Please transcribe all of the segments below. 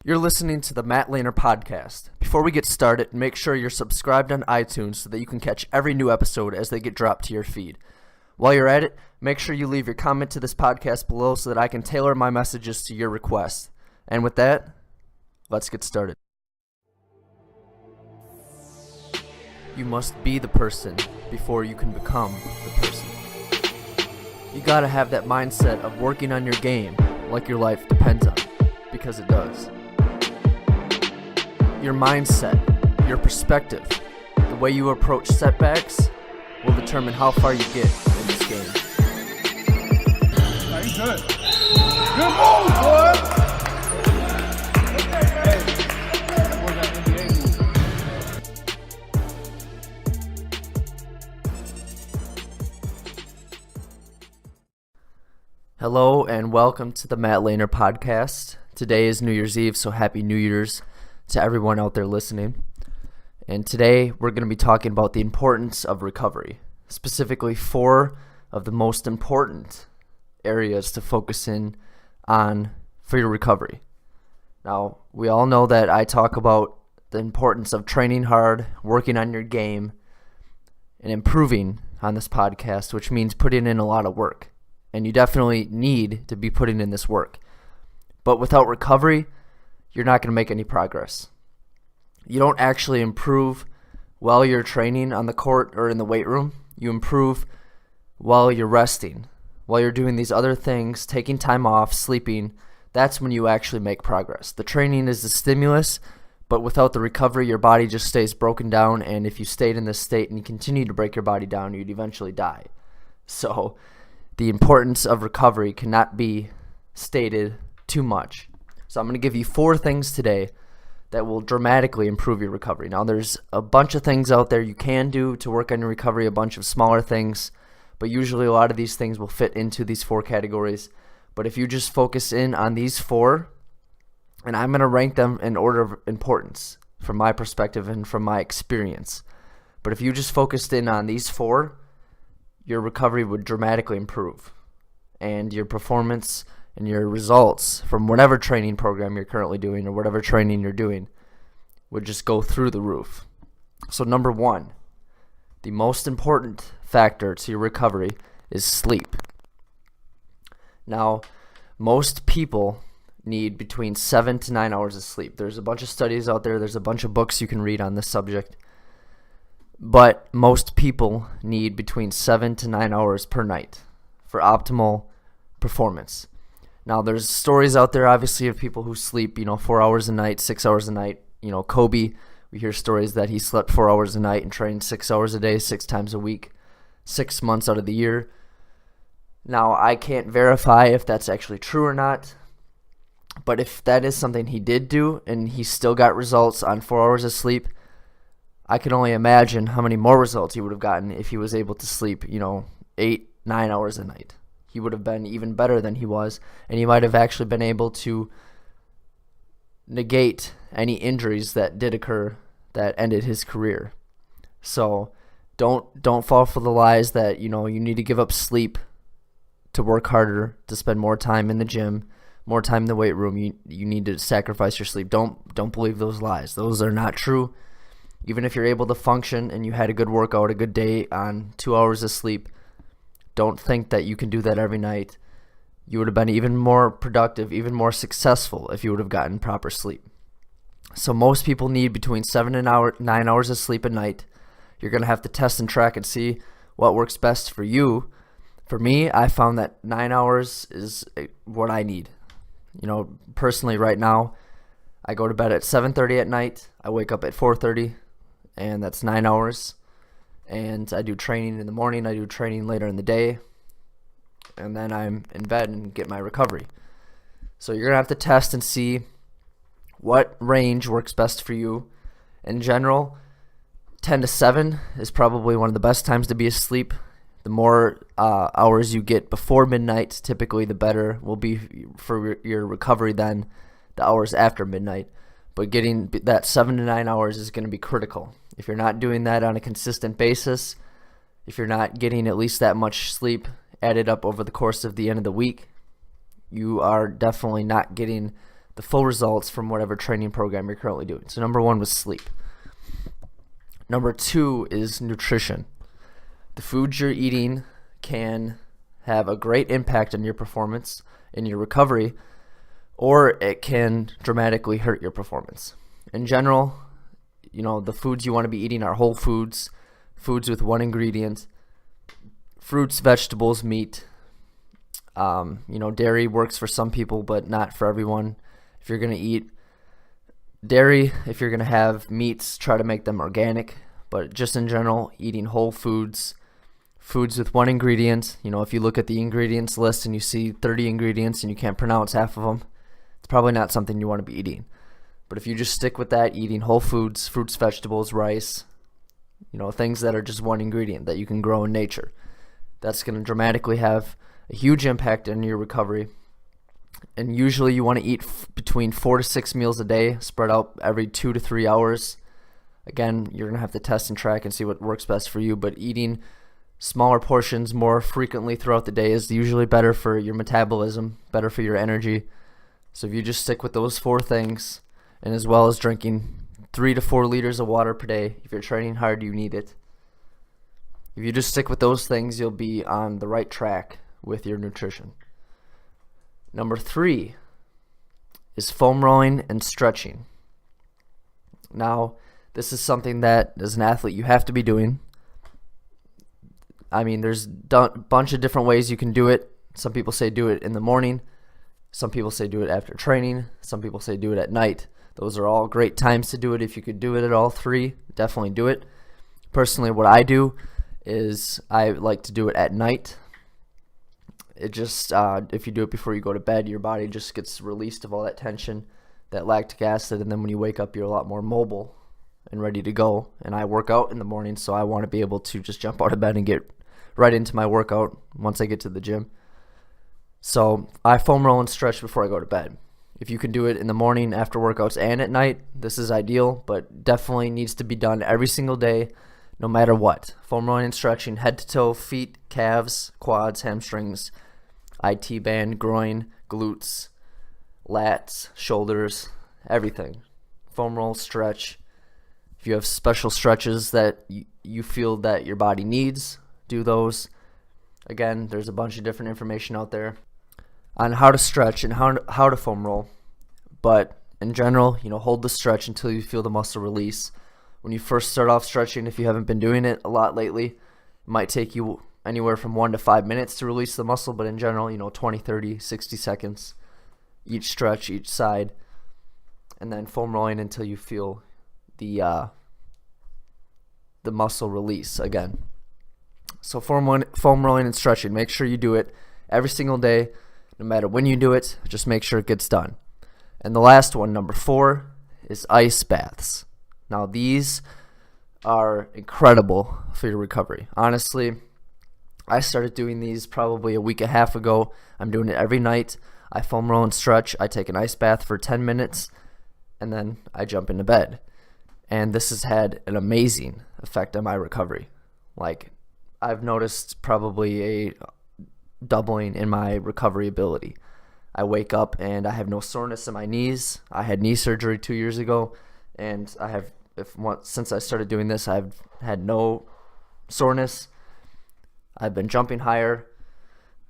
You're listening to the Matt Lehner podcast. Before we get started, make sure you're subscribed on iTunes so that you can catch every new episode as they get dropped to your feed. While you're at it, make sure you leave your comment to this podcast below so that I can tailor my messages to your requests. And with that, let's get started. You must be the person before you can become the person. You gotta have that mindset of working on your game like your life depends on it, because it does. Your mindset, your perspective, the way you approach setbacks will determine how far you get in this game. Nah, you good. Good move, boy! Hello and welcome to the Matt Lehner podcast. Today is New Year's Eve, so happy New Year's to everyone out there listening. And today we're going to be talking about the importance of recovery, specifically 4 of the most important areas to focus in on for your recovery. Now, we all know that I talk about the importance of training hard, working on your game, and improving on this podcast, which means putting in a lot of work. And you definitely need to be putting in this work. But without recovery, you're not going to make any progress. You don't actually improve while you're training on the court or in the weight room. You improve while you're resting, while you're doing these other things, taking time off, sleeping. That's when you actually make progress. The training is the stimulus, but without the recovery, your body just stays broken down. And if you stayed in this state and you continue to break your body down, you'd eventually die. So the importance of recovery cannot be stated too much. So I'm going to give you 4 things today that will dramatically improve your recovery. Now, there's a bunch of things out there you can do to work on your recovery, a bunch of smaller things, but usually a lot of these things will fit into these 4 categories. But if you just focus in on these 4, and I'm going to rank them in order of importance from my perspective and from my experience. But if you just focused in on these 4, your recovery would dramatically improve, and your performance and your results from whatever training program you're currently doing or whatever training you're doing would just go through the roof. So number 1, the most important factor to your recovery is sleep. Now, most people need between 7 to 9 hours of sleep. There's a bunch of studies out there. There's a bunch of books you can read on this subject. But most people need between 7 to 9 hours per night for optimal performance. Now, there's stories out there, obviously, of people who sleep, 4 hours a night, 6 hours a night. Kobe, we hear stories that he slept 4 hours a night and trained 6 hours a day, 6 times a week, 6 months out of the year. Now, I can't verify if that's actually true or not. But if that is something he did do and he still got results on 4 hours of sleep, I can only imagine how many more results he would have gotten if he was able to sleep, 8, 9 hours a night. He would have been even better than he was, and he might have actually been able to negate any injuries that did occur that ended his career. So don't fall for the lies that, you need to give up sleep to work harder, to spend more time in the gym, more time in the weight room. You need to sacrifice your sleep. Don't believe those lies. Those are not true. Even if you're able to function and you had a good workout, a good day on 2 hours of sleep, don't think that you can do that every night. You would have been even more productive, even more successful if you would have gotten proper sleep. So most people need between 7 and 9 hours of sleep a night. You're going to have to test and track and see what works best for you. For me, I found that 9 hours is what I need. Personally right now, I go to bed at 7:30 at night. I wake up at 4:30. And that's 9 hours. And I do training in the morning. I do training later in the day. And then I'm in bed and get my recovery. So you're going to have to test and see what range works best for you. In general, 10 to 7 is probably one of the best times to be asleep. The more hours you get before midnight, typically the better will be for your recovery than the hours after midnight. But getting that 7 to 9 hours is going to be critical. If you're not doing that on a consistent basis, if you're not getting at least that much sleep added up over the course of the end of the week, you are definitely not getting the full results from whatever training program you're currently doing. So number 1 was sleep. Number 2 is nutrition. The foods you're eating can have a great impact on your performance in your recovery, or it can dramatically hurt your performance. In general, the foods you want to be eating are whole foods, foods with one ingredient, fruits, vegetables, meat. Dairy works for some people, but not for everyone. If you're going to eat dairy, if you're going to have meats, try to make them organic. But just in general, eating whole foods, foods with one ingredient. If you look at the ingredients list and you see 30 ingredients and you can't pronounce half of them, it's probably not something you want to be eating. But if you just stick with that, eating whole foods, fruits, vegetables, rice, things that are just one ingredient that you can grow in nature, that's going to dramatically have a huge impact on your recovery. And usually you want to eat between 4 to 6 meals a day, spread out every 2 to 3 hours. Again, you're going to have to test and track and see what works best for you, but eating smaller portions more frequently throughout the day is usually better for your metabolism, better for your energy. So if you just stick with those 4 things, and as well as drinking 3 to 4 liters of water per day, if you're training hard, you need it. If you just stick with those things, you'll be on the right track with your nutrition. Number 3 is foam rolling and stretching. Now, this is something that as an athlete you have to be doing. There's a bunch of different ways you can do it. Some people say do it in the morning. Some people say do it after training. Some people say do it at night. Those are all great times to do it. If you could do it at all 3, definitely do it. Personally, what I do is I like to do it at night. It just, if you do it before you go to bed, your body just gets released of all that tension, that lactic acid, and then when you wake up, you're a lot more mobile and ready to go. And I work out in the morning, so I want to be able to just jump out of bed and get right into my workout once I get to the gym. So I foam roll and stretch before I go to bed. If you can do it in the morning after workouts and at night, this is ideal, but definitely needs to be done every single day, no matter what. Foam rolling and stretching, head to toe, feet, calves, quads, hamstrings, IT band, groin, glutes, lats, shoulders, everything. Foam roll, stretch. If you have special stretches that you feel that your body needs, do those. Again, there's a bunch of different information out there on how to stretch and how to foam roll. But in general, hold the stretch until you feel the muscle release. When you first start off stretching, if you haven't been doing it a lot lately, it might take you anywhere from 1 to 5 minutes to release the muscle, but in general, 20, 30, 60 seconds each stretch, each side, and then foam rolling until you feel the muscle release again. So foam rolling and stretching, make sure you do it every single day. No matter when you do it, just make sure it gets done. And the last one, number 4, is ice baths. Now these are incredible for your recovery. Honestly, I started doing these probably a week and a half ago. I'm doing it every night. I foam roll and stretch. I take an ice bath for 10 minutes, and then I jump into bed. And this has had an amazing effect on my recovery. I've noticed probably a doubling in my recovery ability. I wake up and I have no soreness in my knees. I had knee surgery 2 years ago, and since I started doing this, I've had no soreness. I've been jumping higher.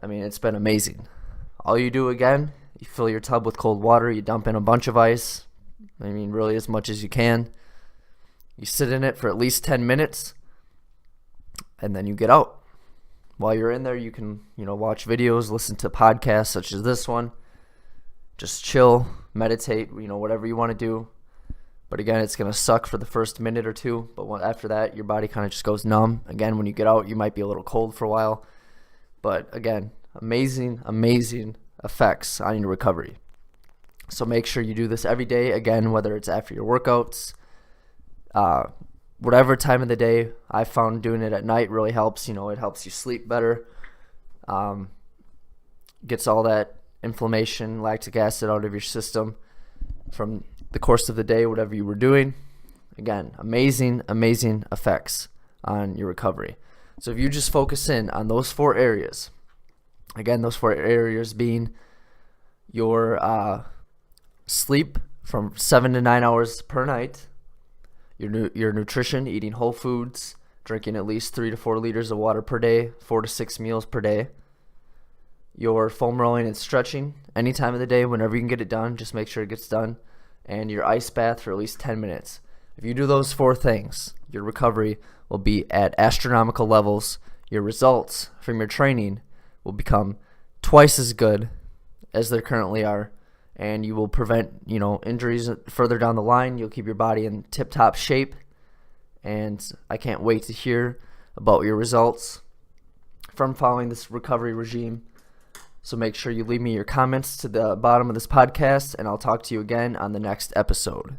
It's been amazing. All you do again, you fill your tub with cold water, you dump in a bunch of ice, really as much as you can. You sit in it for at least 10 minutes, and then you get out. While you're in there, you can, watch videos, listen to podcasts such as this one. Just chill, meditate, whatever you want to do. But again, it's going to suck for the first minute or two. But after that, your body kind of just goes numb. Again, when you get out, you might be a little cold for a while. But again, amazing, amazing effects on your recovery. So make sure you do this every day. Again, whether it's after your workouts, whatever time of the day. I found doing it at night really helps. It helps you sleep better. Gets all that inflammation, lactic acid out of your system from the course of the day, whatever you were doing. Again, amazing, amazing effects on your recovery. So if you just focus in on those 4 areas, again, those 4 areas being your sleep from 7 to 9 hours per night, your nutrition, eating whole foods, drinking at least 3 to 4 liters of water per day, 4 to 6 meals per day, your foam rolling and stretching any time of the day, whenever you can get it done, just make sure it gets done, and your ice bath for at least 10 minutes. If you do those 4 things, your recovery will be at astronomical levels. Your results from your training will become twice as good as they currently are, and you will prevent, injuries further down the line. You'll keep your body in tip-top shape, and I can't wait to hear about your results from following this recovery regime. So make sure you leave me your comments to the bottom of this podcast, and I'll talk to you again on the next episode.